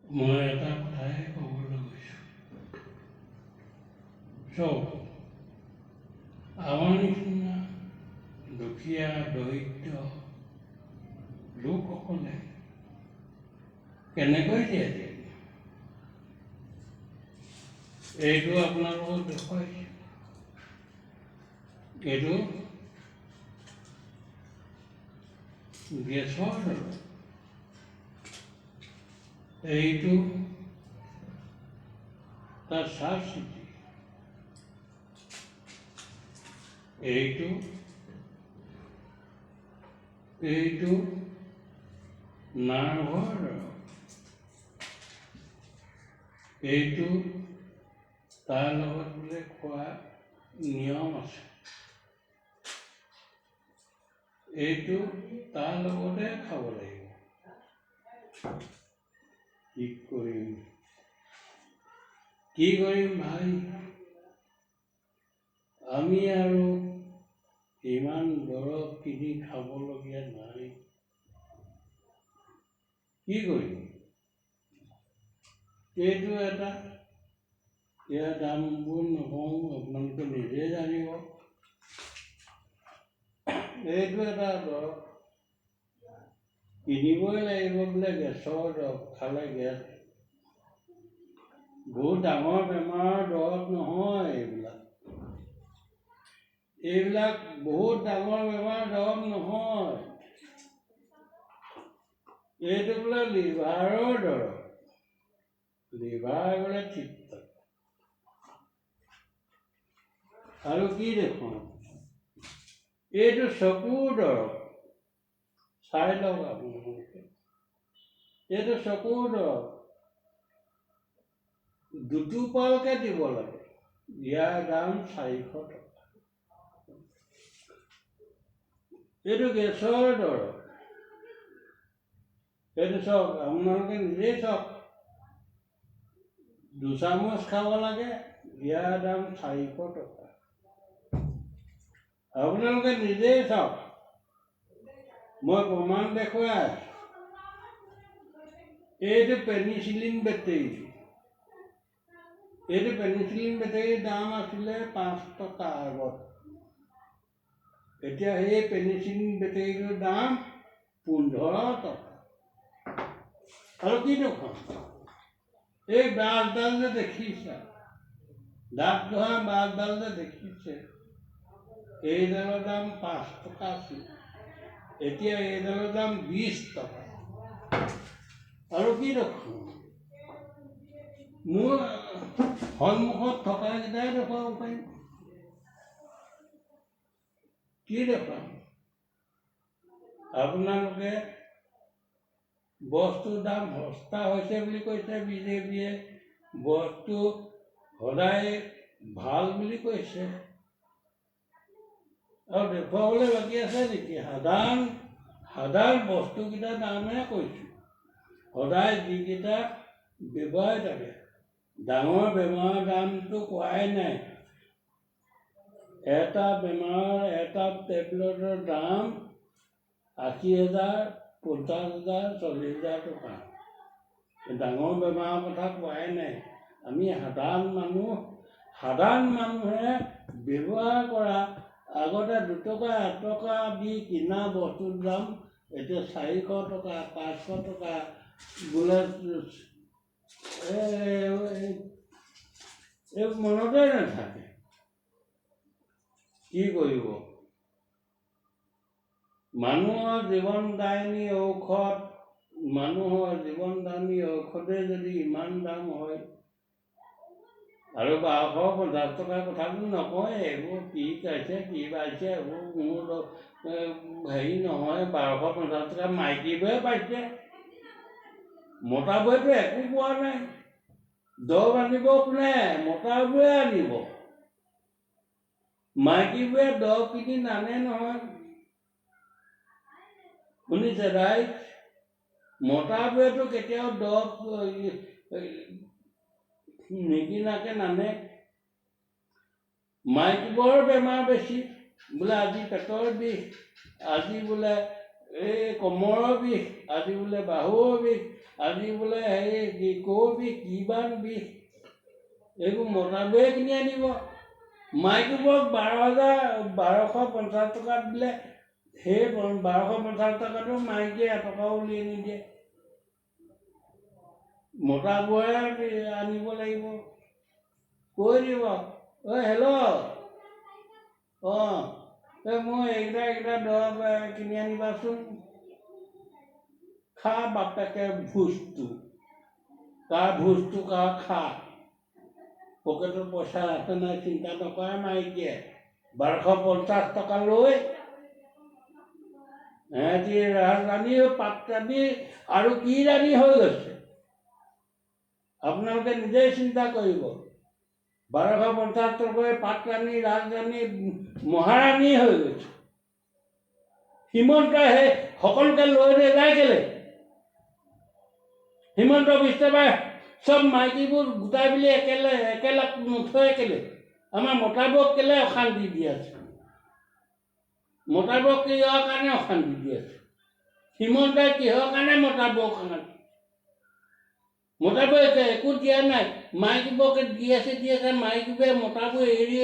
মই এটা কথাই ক'বলৈ গৈছোঁ। চব আমাৰ নিচিনা দুখীয়া দৰিদ্ৰ লোকসকলে কেনেকৈ জীয়াই থাকিব, এইটো আপোনালোকক দেখুৱাইছে। এইটো গেছৰ দৰে, এইটো তাৰ চাবচিডি, এইটো নাৰ্ভৰ দৰৱ, এইটো তাৰ লগত বোলে খোৱা নিয়ম আছে, এইটো তাৰ লগতে খাব লাগিব। কি কৰিম ভাই, আমি আৰু ইমান দৰৱ কিনি খাবলগীয়া নাই। কি কৰিম? এইটো এটা, ইয়াৰ দামবোৰ নকওঁ, আপোনালোকে নিজে জানিব। এইটো এটা দৰৱ কিনিবই লাগিব বোলে, গেছৰ দৰৱ, খালে গেছ। বহুত ডাঙৰ বেমাৰৰ দৰৱ নহয় এইবিলাক। এইবিলাক বহুত ডাঙৰ বেমাৰৰ দৰৱ নহয়। এইটো বোলে লিভাৰৰ দৰৱ, লিভাৰ বোলে ঠিক থাকে। আৰু কি দেখোন, এইটো চকুৰ দৰৱ, চাই লওক আপোনালোকে। এইটো চকুৰ দৰৱ, দুটোপালকে দিব লাগে, ইয়াৰ দাম 400 টকা। এইটো গেছৰ দৰৱ, এইটো চাওক, আপোনালোকে নিজেই চাওক, 2 চামুচ খাব লাগে, ইয়াৰ দাম 400 টকা। আপোনালোকে নিজেই চাওক, মই প্ৰমাণ দেখুৱাই আছোঁ। এইটো পেনিচিলিন বেটেৰী, এইটো পেনিচিলিন বেটেৰীৰ দাম আছিলে 5 টকা আগত। এতিয়া এই পেনিচিলিন বেটেৰীটোৰ দাম 15 টকা। আৰু কি দেখোন, এই বাছডাল যে দেখিছে, দাঁত ধৰা বাছডাল যে দেখিছে, এইডালৰ দাম 5 টকা আছিল, এতিয়া এইডালৰ দাম 20 টকা। আৰু কি দেখোন, মোৰ সন্মুখত থকাকেইটাই দেখুৱাব পাৰিম। কি দেখুৱাম? আপোনালোকে বস্তুৰ দাম সস্তা হৈছে বুলি কৈছে বিজেপিয়ে, বস্তু সদায় ভাল বুলি কৈছে। আৰু দেখুৱাবলৈ বাকী আছে নেকি? সাধাৰণ বস্তুকেইটাৰ দামহে কৈছোঁ। সদায় যিকেইটা ব্যৱহাৰ থাকে, ডাঙৰ বেমাৰৰ দামটো কোৱাই নাই। এটা বেমাৰৰ এটা টেবলেটৰ দাম 80,000, 50,000, 40,000 টকা। ডাঙৰ বেমাৰৰ কথা কোৱাই নাই। আমি সাধাৰণ মানুহে ব্যৱহাৰ কৰা, আগতে 2 টকা 1 টকা দি কিনা বস্তুৰ দাম এতিয়া 400 টকা, 500 টকা বোলে। এই মনতে নাথাকে। কি কৰিব? মানুহৰ জীৱনদায়িনী ঔষধে যদি ইমান দাম হয়, আৰু 1250 টকাৰ কথাটো নকয়, এইবোৰ কি খাইছে কি পাইছে, এইবোৰ মোৰ হেৰি নহয়। 1250 টকা মাইকীবোৰে পাইছে, মতাবোৰেতো একো পোৱা নাই। দৰৱ আনিব কোনে? মতাবোৰে আনিব, মাইকীবোৰে দৰৱ কিনি নানে নহয়। শুনিছে ৰাইজ? মতাবোৰেতো কেতিয়াও দৰৱ নিকিনাকে নানে। মাইকীবোৰৰ বেমাৰ বেছি, বোলে আজি পেটৰ বিষ, আজি বোলে এই কোমৰৰ বিষ, আজি বোলে বাহুৰ বিষ, আজি বোলে হেৰি কৰ বিষ, কিমান বিষ, এইবোৰ মতাবোৰে কিনি আনিব। মাইকীবোৰক 12,1250 টকা দিলে, সেই 1250 টকাটো মাইকীয়ে এটকাও উলিয়াই নিদিয়ে। মতাবোৰে আনিব লাগিব। কৈ দিব, হেল্ল', মোৰ এইকেইটা দৰৱ কিনি আনিবাচোন। খা বাপেকে ভোজটো, তাৰ ভোজটো খা। পকেটত পইচা আছে নাই চিন্তা নকৰে মাইকীয়ে। 1250 টকা লৈ সিহঁতি ৰাজধানী, পাটৰাণী আৰু কি ৰাণী হৈ গৈছে আপোনালোকে নিজেই চিন্তা কৰিব। 1250 টকাৰে পাটৰাণী, ৰাজধানী, মহাৰাণী হৈ গৈছে। হিমন্ত সেই সকলোকে লৈ নাযায় কেলে? হিমন্ত বিশ্ব শৰ্মাই চব মাইকীবোৰ গোটাই বুলি একেলগ নথৈ কেলে? আমাৰ মতাবোৰক কেলে অশান্তি দি আছে? মতাবোৰক কিহৰ কাৰণে অশান্তি দি আছে? হিমন্তই কিহৰ কাৰণে মতাবোৰক অশান্তি? মতাবোৰে একো দিয়া নাই, মাইকীবোৰকে দি আছে। মাইকীবোৰে মতাবোৰ এৰি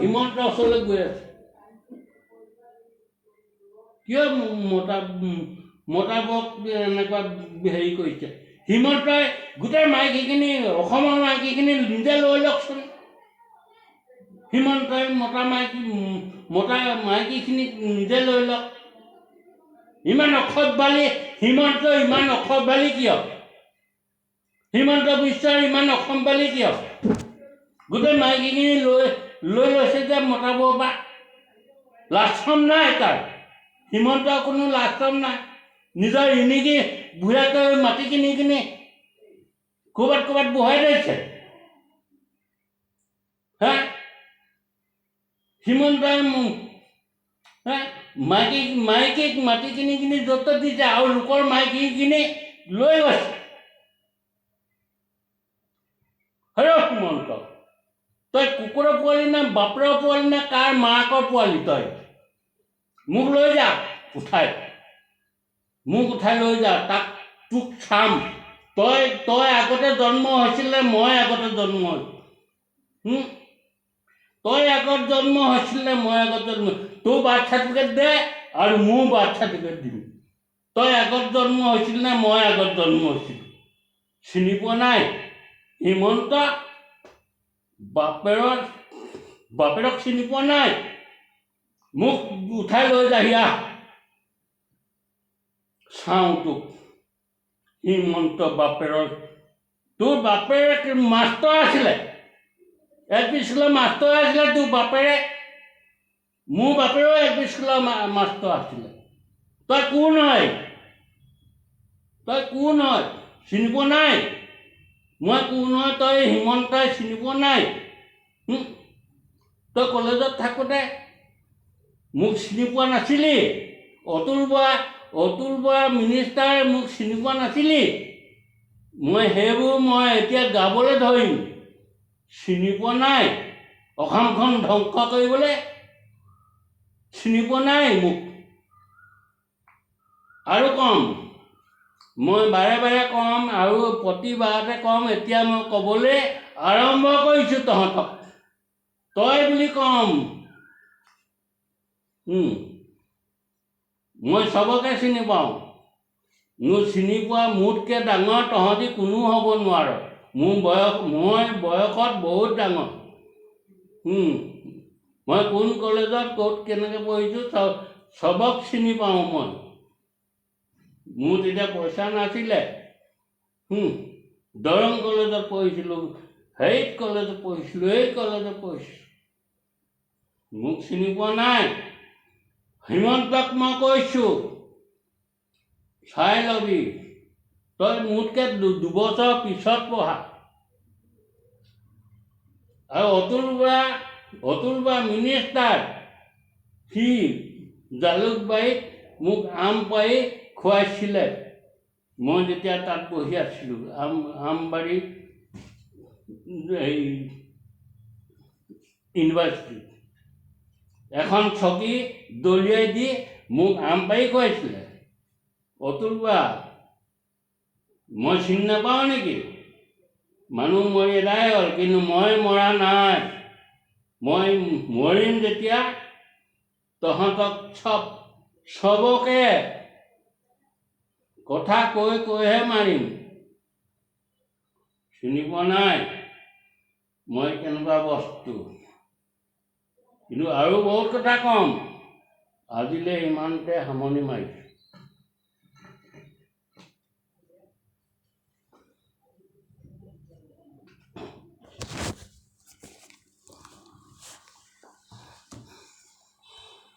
হিমন্তৰ ওচৰলৈ গৈ আছে। কিয় মতাবোৰক এনেকুৱা হেৰি কৰিছে? হিমন্তই গোটেই মাইকীখিনি, অসমৰ মাইকীখিনি নিজে লৈ লওকচোন। হিমন্তই মতা মাইকীখিনিক নিজে লৈ লওক। ইমান অসভ্যালি হিমন্ত, ইমান অসভ্যালি কিয়? হিমন্ত বিশ্বৰ ইমান অসম্ভালি কিয়? গোটেই মাইকীখিনি লৈ লৈছে যে মতাবোৰৰ পৰা। লাজম নাই তাৰ। হিমন্তৰ কোনো লাজম নাই। নিজৰ ৰিণিকি বুঢ়াকৈ মাটি কিনি ক'ৰবাত বহাই দিছে। হিমন্তই মাইকীক মাটি কিনি য'ত দিছে আৰু লোকৰ মাইকীখিনি লৈ গৈছে। হিমন্ত, তই কুকুৰৰ পোৱালি নে বাপৰৰ পোৱালি নে কাৰ মাকৰ পোৱালি? তই মোক লৈ যা উঠাই, মোক উঠাই লৈ যা, তোক চাম। তই আগতে জন্ম হৈছিলে, মই আগতে জন্ম হৈছোঁ। তই আগত জন্ম হৈছিলে, মই আগত জন্ম। তোৰ বাৰ্থ চাৰ্টিফিকেট দে আৰু মোৰ বাৰ্থ চাৰ্টিফিকেট দিম। তই আগত জন্ম হৈছিল নে মই আগত জন্ম হৈছিলোঁ? চিনি পোৱা নাই? হিমন্ত বাপেৰক চিনি পোৱা নাই? মোক উঠাই লৈ যাহি আহ, চাওঁ তোক। হিমন্ত তোৰ বাপেৰে মাষ্টৰ আছিলে, LP স্কুলৰ মাষ্টৰ আছিলে তোৰ বাপেৰে। মোৰ বাপেৰেও LP স্কুলৰ মাষ্টৰ আছিলে। তই কোন হয়? চিনি পোৱা নাই? মই কোন হয় তই হিমন্তই চিনি পোৱা নাই? তই কলেজত থাকোঁতে মোক চিনি পোৱা নাছিলি? অতুল বৰা মিনিষ্টাৰে মোক চিনি পোৱা নাছিলি? সেইবোৰ এতিয়া গাবলৈ ধৰিম। চিনি পোৱা নাই? অসমখন ধ্বংস কৰিবলৈ চিনি পোৱা নাই মোক? আৰু কম, মই বাৰে কম আৰু প্ৰতিবাৰতে কম। এতিয়া মই ক'বলৈ আৰম্ভ কৰিছোঁ তহঁতক, তই বুলি কম। মই চবকে চিনি পাওঁ। মোৰ চিনি পোৱা মোতকৈ ডাঙৰ তহঁতি কোনো হ'ব নোৱাৰ। মই বয়সত বহুত ডাঙৰ। মই কোন কলেজত ক'ত কেনেকৈ পঢ়িছোঁ চবক চিনি পাওঁ মই। মোৰ তেতিয়া পইচা নাছিলে। দৰং কলেজত পঢ়িছিলোঁ, এই কলেজত পঢ়িছিলোঁ। মোক চিনি পোৱা নাই? হিমন্তক মই কৈছোঁ, চাই লবি। তই মোতকৈ 2 বছৰ পিছত পঢ়া। আৰু অতুল বৰা মিনিষ্টাৰ, সি জালুকবাৰীত মোক আম পাৰি খুৱাইছিলে। মই যেতিয়া তাত পঢ়ি আছিলোঁ, আমবাৰী ইউনিভাৰ্চিটিত এখন চকী দলিয়াই দি মোক আম পাৰি খুৱাইছিলে। অতুল বা মই চিনি নাপাওঁ নেকি? মানুহ মৰি এদাই হ'ল, কিন্তু মই মৰা নাই। মই মৰিম যেতিয়া তহঁতক চবকে কথা কৈ কৈহে মাৰিম। চিনি পোৱা নাই মই কেনেকুৱা বস্তু। কিন্তু আৰু বহুত কথা ক'ম, আজিলৈ ইমানতে সামৰণি মাৰিছোঁ।